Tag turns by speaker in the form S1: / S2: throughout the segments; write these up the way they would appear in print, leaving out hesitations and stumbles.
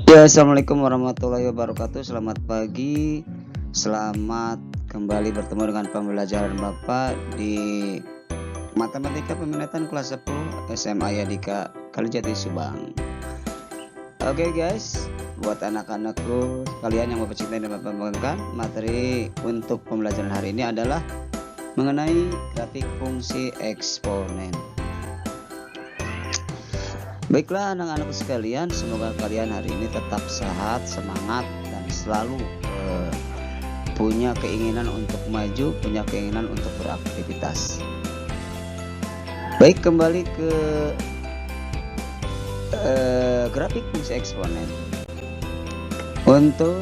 S1: Ya, assalamualaikum warahmatullahi wabarakatuh. Selamat pagi, selamat kembali bertemu dengan pembelajaran Bapak di Matematika Peminatan kelas 10 SMA Yadika Kalijati Subang. Oke guys, buat anak-anakku kalian yang Bapak cintai dan Bapak banggakan, materi untuk pembelajaran hari ini adalah mengenai grafik fungsi eksponen. Baiklah anak-anakku sekalian, semoga kalian hari ini tetap sehat, semangat, dan selalu punya keinginan untuk maju, punya keinginan untuk beraktivitas. Baik, kembali ke grafik fungsi eksponen. Untuk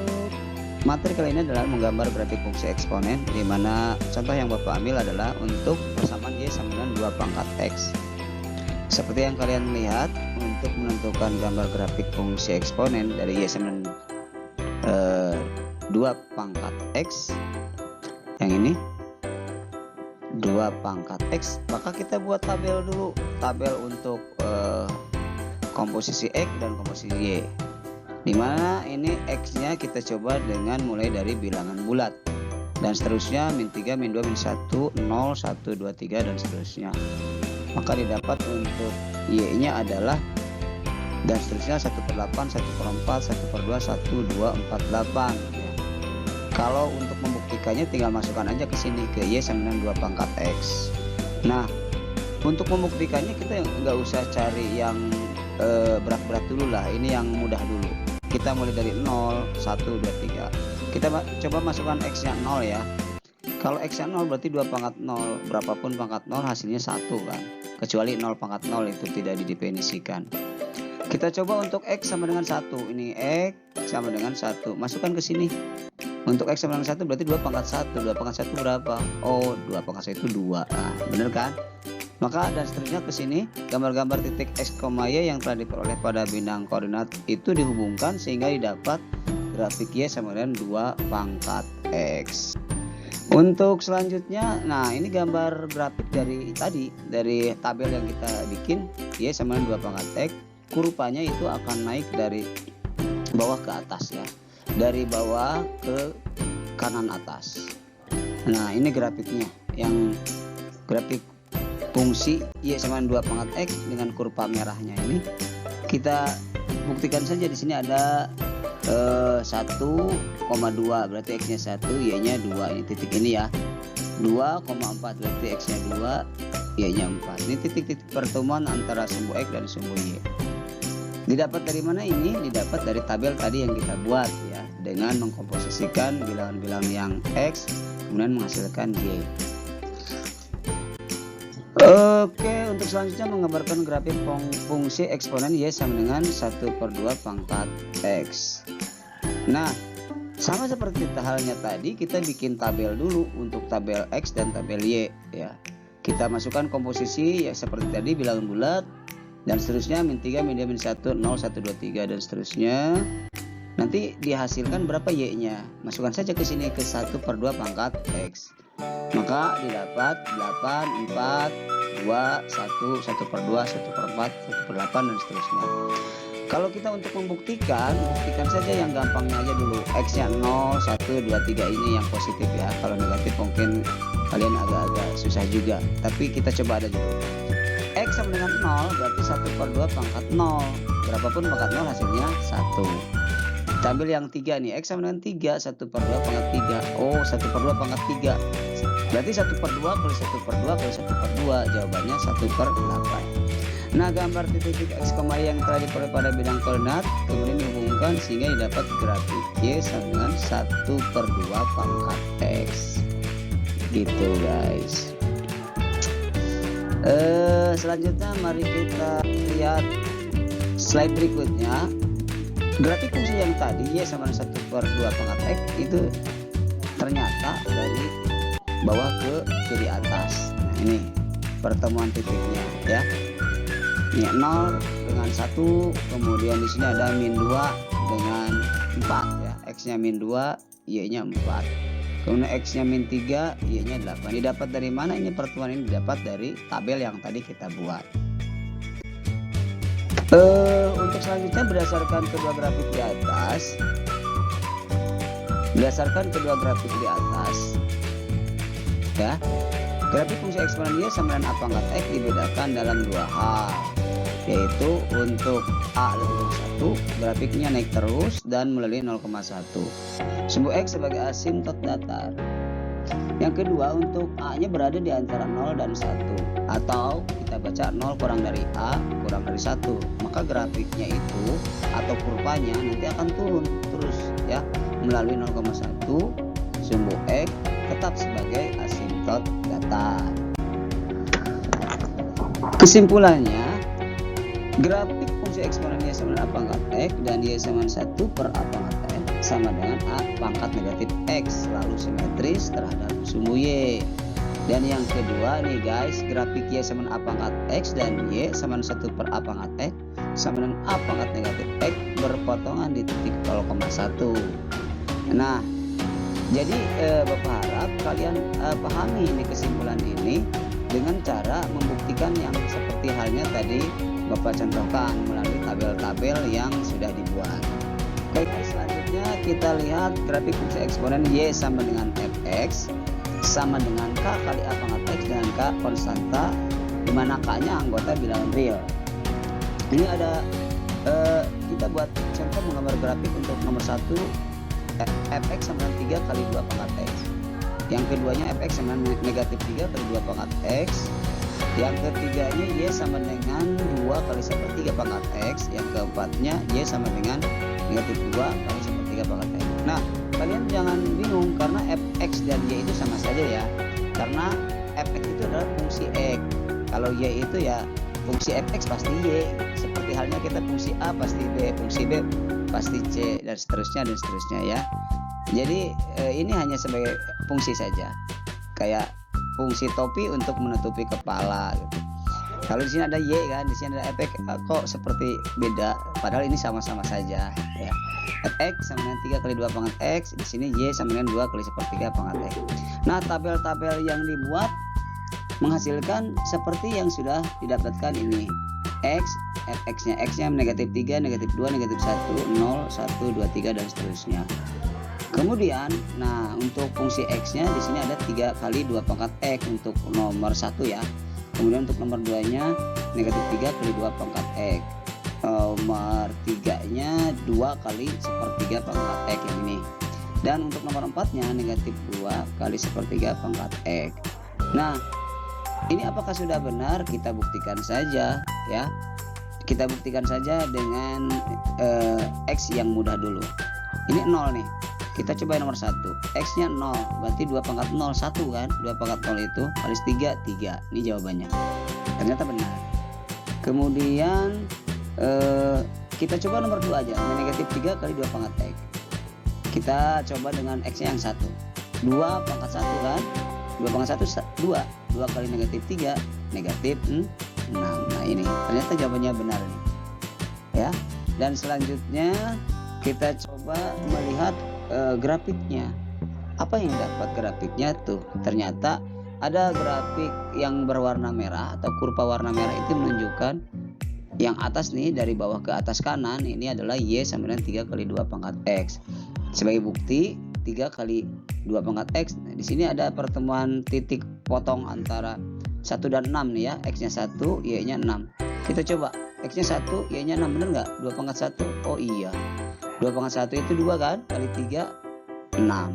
S1: materi kali ini adalah menggambar grafik fungsi eksponen, di mana contoh yang Bapak ambil adalah untuk persamaan Y sama dengan 2 pangkat X. Seperti yang kalian lihat, untuk menentukan gambar grafik fungsi eksponen dari Y sama dengan 2 pangkat X, yang ini 2 pangkat X, maka kita buat tabel dulu, tabel untuk komposisi X dan komposisi Y, dimana ini X nya kita coba dengan mulai dari bilangan bulat dan seterusnya, min 3, min 2, min 1, 0, 1, 2, 3 dan seterusnya. Maka didapat untuk Y nya adalah dan seterusnya 1/8, 1/4, 1/2, 1, 2, 4, 8 ya. Kalau untuk membuktikannya tinggal masukkan aja ke sini, ke Y sama dengan 2 pangkat X. Nah, untuk membuktikannya kita nggak usah cari yang berat-berat dulu lah, ini yang mudah dulu. Kita mulai dari 0, 1, 2, 3. Kita coba masukkan X nya 0 ya. Kalau X nya 0 berarti 2 pangkat 0, berapapun pangkat 0 hasilnya 1 kan, kecuali 0 pangkat 0 itu tidak didefinisikan. Kita coba untuk X sama dengan 1, ini X sama dengan 1, masukkan ke sini. Untuk X sama dengan 1 berarti 2 pangkat 1, 2 pangkat 1 berapa? Oh, 2 pangkat 1 itu 2, nah, bener kan? Maka dan seterusnya ke sini, gambar-gambar titik X, Y yang telah diperoleh pada bidang koordinat itu dihubungkan sehingga didapat grafik Y sama dengan 2 pangkat X. Untuk selanjutnya, nah ini gambar grafik dari tadi, dari tabel yang kita bikin, Y sama dengan 2 pangkat X, kurvanya itu akan naik dari bawah ke atas ya, dari bawah ke kanan atas. Nah ini grafiknya, yang grafik fungsi Y sama dengan 2 pangkat X dengan kurva merahnya ini. Kita buktikan saja, di sini ada 1,2 berarti X nya 1, Y nya 2, ini titik ini ya. 2,4 berarti X nya 2, Y nya 4. Ini titik-titik pertemuan antara sumbu X dan sumbu Y. Didapat dari mana ini? Didapat dari tabel tadi yang kita buat ya, dengan mengkomposisikan bilangan-bilangan yang X kemudian menghasilkan Y. Oke, untuk selanjutnya menggambarkan grafik fungsi eksponen Y sama dengan 1/2 pangkat X. Nah, sama seperti halnya tadi, kita bikin tabel dulu untuk tabel X dan tabel Y ya. Kita masukkan komposisi ya seperti tadi, bilangan bulat dan seterusnya, min 3, min 2, min 1, 0, 1, 2, 3 dan seterusnya. Nanti dihasilkan berapa Y nya, masukkan saja ke sini, ke 1/2 pangkat X. Maka didapat 8, 4, 2, 1, 1/2, 1/4, 1/8 dan seterusnya. Kalau kita untuk membuktikan, buktikan saja yang gampangnya aja dulu. X nya 0, 1, 2, 3 ini yang positif ya. Kalau negatif mungkin kalian agak-agak susah juga, tapi kita coba ada dulu. X sama dengan 0 berarti 1/2 pangkat 0, berapapun pangkat 0 hasilnya 1. Kita ambil yang 3 nih, X sama dengan 3, 1/2 pangkat 3. Oh, 1/2 pangkat 3 berarti 1/2 kali 1/2 kali 1/2, jawabannya 1/8. Nah, gambar titik X, Y yang telah diperoleh pada bidang koordinat kemudian dihubungkan sehingga didapat grafik Y sama dengan 1/2 pangkat X. Gitu guys. Selanjutnya mari kita lihat slide berikutnya. Grafik fungsi yang tadi Y sama dengan 1/2 pangkat X itu ternyata dari bawah ke kiri atas. Nah, ini pertemuan titiknya ya. Ini 0 dengan 1, kemudian di sini ada min 2 dengan 4 ya. X nya min 2, Y nya 4. Kemudian X nya min 3, Y nya 8. Didapat dari mana ini pertemuan ini? Didapat dari tabel yang tadi kita buat. Untuk selanjutnya berdasarkan kedua grafik di atas, ya, grafik fungsi eksponen Y sama dengan A pangkat X dibedakan dalam dua hal, yaitu untuk A lebih dari 1 grafiknya naik terus dan melalui 0,1. Sumbu X sebagai asimtot datar. Yang kedua, untuk A-nya berada di antara 0 dan 1, atau kita baca 0 kurang dari A kurang dari 1, maka grafiknya itu atau kurvanya nanti akan turun terus ya melalui 0,1. Sumbu X tetap sebagai asimtot datar. Kesimpulannya, grafik fungsi eksponen Y sama dengan A pangkat X dan Y sama 1 per A pangkat X sama dengan A pangkat negatif X, selalu simetris terhadap sumbu Y. Dan yang kedua nih guys, grafik Y sama dengan A pangkat X dan Y sama dengan 1 per A pangkat X sama dengan A pangkat negatif X berpotongan di titik 0,1. Nah, jadi Bapak harap kalian pahami ini kesimpulan ini dengan cara membuktikan yang seperti halnya tadi Bapak contohkan melalui tabel-tabel yang sudah dibuat. Oke guys, selanjutnya kita lihat grafik fungsi eksponen Y sama dengan Fx sama dengan K kali A pangkat X dengan K konstanta, di mana K-nya anggota bilangan real. Ini ada kita buat contoh menggambar grafik untuk nomor 1 Fx sama dengan 3 kali 2 pangkat X. Yang keduanya Fx sama dengan negatif 3 kali 2 pangkat X. Yang ketiganya Y sama dengan 2 kali 1/3 pangkat X. Yang keempatnya Y sama dengan negatif 2 kali 1/3 pangkat X. Nah, kalian jangan bingung karena Fx dan Y itu sama saja ya, karena Fx itu adalah fungsi X, kalau Y itu ya fungsi Fx pasti Y, seperti halnya kita fungsi A pasti B, fungsi B pasti C, dan seterusnya ya. Jadi ini hanya sebagai fungsi saja, kayak fungsi topi untuk menutupi kepala gitu. Kalau di sini ada Y kan, di sini ada Fx, kok seperti beda, padahal ini sama-sama saja ya. Fx sama dengan 3 kali 2 pangkat X, di sini Y sama dengan 2 kali 1/3 pangkat X. Nah, tabel-tabel yang dibuat menghasilkan seperti yang sudah didapatkan ini. X, Fx-nya, X-nya negatif 3, negatif 2, negatif 1, 0, 1, 2, 3 dan seterusnya. Kemudian, nah untuk fungsi X-nya di sini ada 3 kali 2 pangkat X untuk nomor 1 ya. Kemudian untuk nomor 2-nya negatif 3 kali 2 pangkat X. Nomor 3-nya 2 kali 1/3 pangkat X yang ini. Dan untuk nomor 4-nya negatif 2 kali 1/3 pangkat X. Nah, ini apakah sudah benar? Kita buktikan saja ya. Kita buktikan saja dengan X yang mudah dulu. Ini 0 nih. Kita coba nomor 1. X-nya 0, berarti 2 pangkat 0, 1 kan? 2 pangkat 0 itu kali 3, 3. Ini jawabannya. Ternyata benar. Kemudian kita coba nomor 2 aja. Negatif 3 kali 2 pangkat X. Kita coba dengan X-nya yang 1. 2 pangkat 1 kan? 2 pangkat 1, 2. 2 kali negatif 3, negatif 6. Nah ini, ternyata jawabannya benar nih. Ya. Dan selanjutnya kita coba melihat grafiknya. Apa yang dapat grafiknya tuh? Ternyata ada grafik yang berwarna merah atau kurva warna merah itu menunjukkan yang atas nih dari bawah ke atas kanan ini adalah Y sama dengan 3 kali 2 pangkat X. Sebagai bukti 3 kali 2 pangkat X. Nah, di sini ada pertemuan titik potong antara 1 dan 6 nih ya. X-nya 1, Y-nya 6. Kita coba X-nya 1, Y-nya 6, bener nggak? 2 pangkat 1. Oh iya. 2 pangkat 1 itu 2 kan? Kali 3, 6. Nah,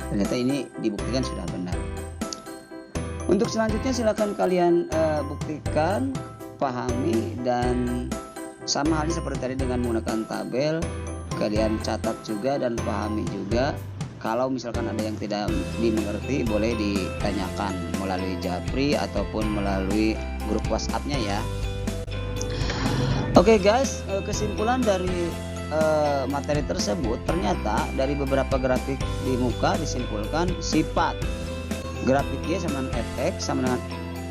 S1: ternyata ini dibuktikan sudah benar. Untuk selanjutnya silakan kalian buktikan, pahami, dan sama halnya seperti tadi dengan menggunakan tabel. Kalian catat juga dan pahami juga. Kalau misalkan ada yang tidak dimengerti boleh ditanyakan melalui Japri ataupun melalui grup WhatsApp-nya ya. Oke guys, kesimpulan dari materi tersebut, ternyata dari beberapa grafik di muka disimpulkan sifat grafik Y sama dengan Fx sama dengan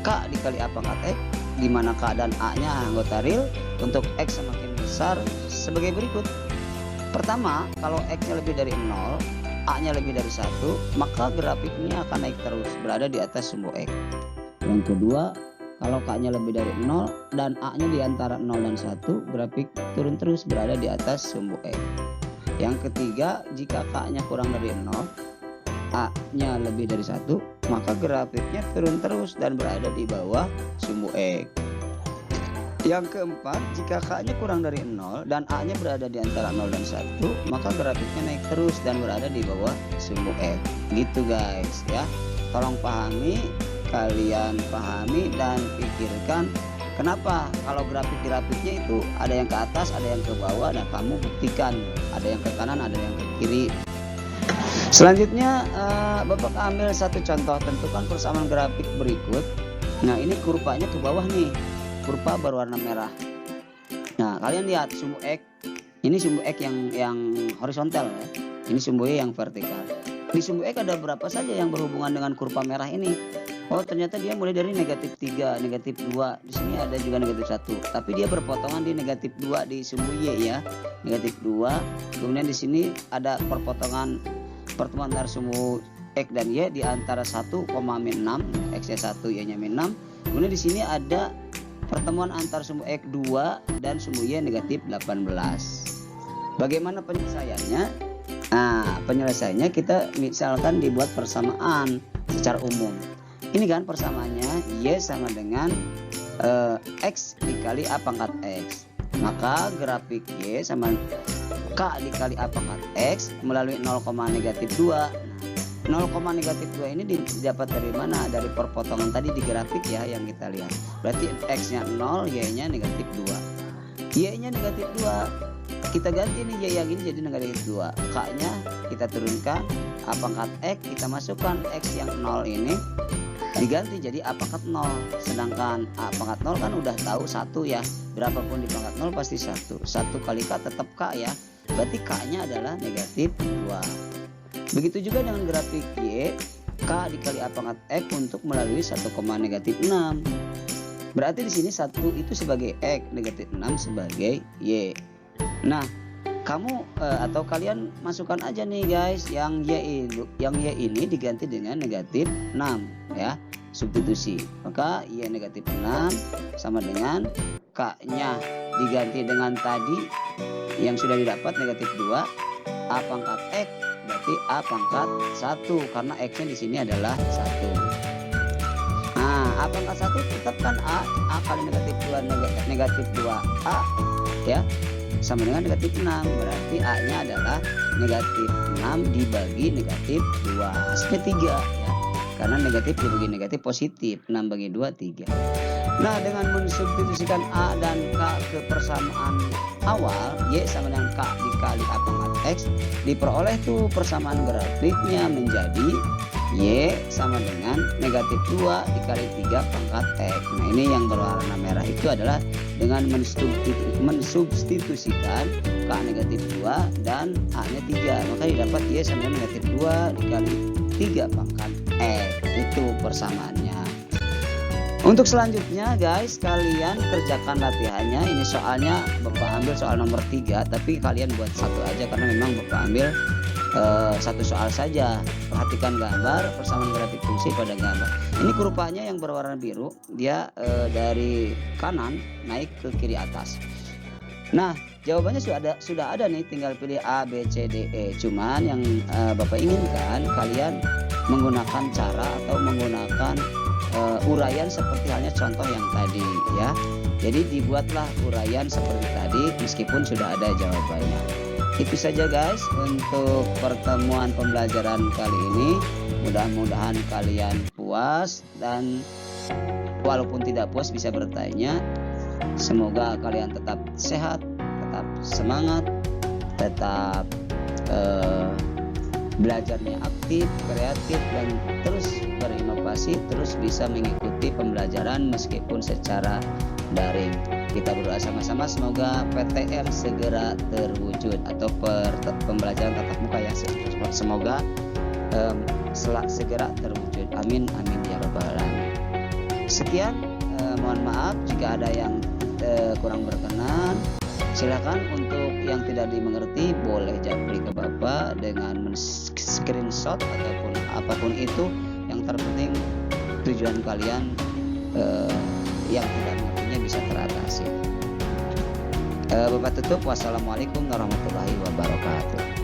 S1: K dikali A pangkat X, di mana K dan A-nya anggota real. Untuk X semakin besar sebagai berikut. Pertama, kalau X-nya lebih dari 0, A-nya lebih dari 1, maka grafiknya akan naik terus berada di atas sumbu X. Yang kedua, Kalau K-nya lebih dari 0 dan A-nya di antara 0 dan 1, grafik turun terus berada di atas sumbu X. Yang ketiga, jika K-nya kurang dari 0, A-nya lebih dari 1, maka grafiknya turun terus dan berada di bawah sumbu X. Yang keempat, jika K-nya kurang dari 0 dan A-nya berada di antara 0 dan 1, maka grafiknya naik terus dan berada di bawah sumbu X. Gitu guys ya. Tolong kalian pahami dan pikirkan kenapa kalau grafik-grafiknya itu ada yang ke atas, ada yang ke bawah, dan kamu buktikan ada yang ke kanan, ada yang ke kiri. Selanjutnya Bapak ambil satu contoh, tentukan persamaan grafik berikut. Nah, ini kurvanya ke bawah nih, kurva berwarna merah. Nah, kalian lihat sumbu X, ini sumbu X yang horizontal ya. Ini sumbu Y yang vertikal. Di sumbu X ada berapa saja yang berhubungan dengan kurva merah ini? Oh, ternyata dia mulai dari -3, -2. Di sini ada juga -1. Tapi dia berpotongan di -2 di sumbu Y ya. -2. Kemudian di sini ada perpotongan pertemuan antara sumbu X dan Y di antara 1,-6, X-nya 1, Y-nya -6. Kemudian di sini ada pertemuan antara sumbu X 2 dan sumbu Y -18. Bagaimana penyelesaiannya? Nah, penyelesaiannya kita misalkan dibuat persamaan secara umum. Ini kan persamaannya Y sama dengan X dikali A pangkat X. Maka grafik Y sama K dikali A pangkat X melalui 0,-2. Nah, 0,-2 ini didapat dari mana? Dari perpotongan tadi di grafik ya yang kita lihat. Berarti X-nya 0, Y-nya -2. Y-nya -2. Kita ganti nih Y yang ini jadi -2. K-nya kita turunkan, A pangkat X kita masukkan, X yang 0 ini diganti jadi A pangkat 0. Sedangkan A pangkat 0 kan udah tahu 1 ya. Berapapun di pangkat 0 pasti 1. 1 kali K tetap K ya. Berarti K-nya adalah -2. Begitu juga dengan grafik Y, K dikali A pangkat X untuk melalui 1,-6. Berarti di sini 1 itu sebagai X, -6 sebagai Y. Nah, kamu atau kalian masukkan aja nih guys, yang Y ini diganti dengan -6 ya, substitusi. Maka Y -6 sama dengan K-nya diganti dengan tadi yang sudah didapat -2, A pangkat X berarti A pangkat 1 karena X-nya di sini adalah 1. Nah, A pangkat 1 tetapkan A kali -2 A ya sama dengan -6, berarti A-nya adalah -6 dibagi -2, hasilnya 3 ya. Karena negatif dibagi negatif positif, 6 bagi 2 3. Nah, dengan mensubstitusikan A dan K ke persamaan awal, Y sama dengan K dikali A pangkat X, diperoleh tuh persamaan grafiknya menjadi Y sama dengan -2 dikali 3 pangkat X. Nah, ini yang berwarna merah itu adalah dengan mensubstitusikan K -2 dan A-nya 3. Maka didapat Y sama dengan -2 dikali 3 pangkat X. Itu persamaannya. Untuk selanjutnya guys, kalian kerjakan latihannya. Ini soalnya Bapak ambil soal nomor 3, tapi kalian buat satu aja karena memang Bapak ambil satu soal saja. Perhatikan gambar persamaan grafik fungsi pada gambar. Ini kurvanya yang berwarna biru, dia dari kanan naik ke kiri atas. Nah, jawabannya sudah ada nih, tinggal pilih A, B, C, D, E. Cuman yang Bapak inginkan kalian menggunakan cara atau menggunakan uraian seperti halnya contoh yang tadi ya. Jadi dibuatlah uraian seperti tadi meskipun sudah ada jawabannya. Itu saja guys untuk pertemuan pembelajaran kali ini. Mudah-mudahan kalian puas, dan walaupun tidak puas bisa bertanya. Semoga kalian tetap sehat, tetap semangat, tetap belajarnya aktif, kreatif, dan terus berinovasi, terus bisa mengikuti pembelajaran meskipun secara daring. Kita berdoa sama-sama semoga PTM segera terwujud atau pembelajaran tatap muka ya, semoga segera terwujud. Amin amin ya rabbal alamin. Sekian, mohon maaf jika ada yang kurang berkenan. Silakan untuk yang tidak dimengerti boleh japri ke Bapak dengan screenshot ataupun apapun itu. Yang terpenting tujuan kalian yang tidak mengertinya bisa teratasi. Bapak tutup. Wassalamualaikum warahmatullahi wabarakatuh.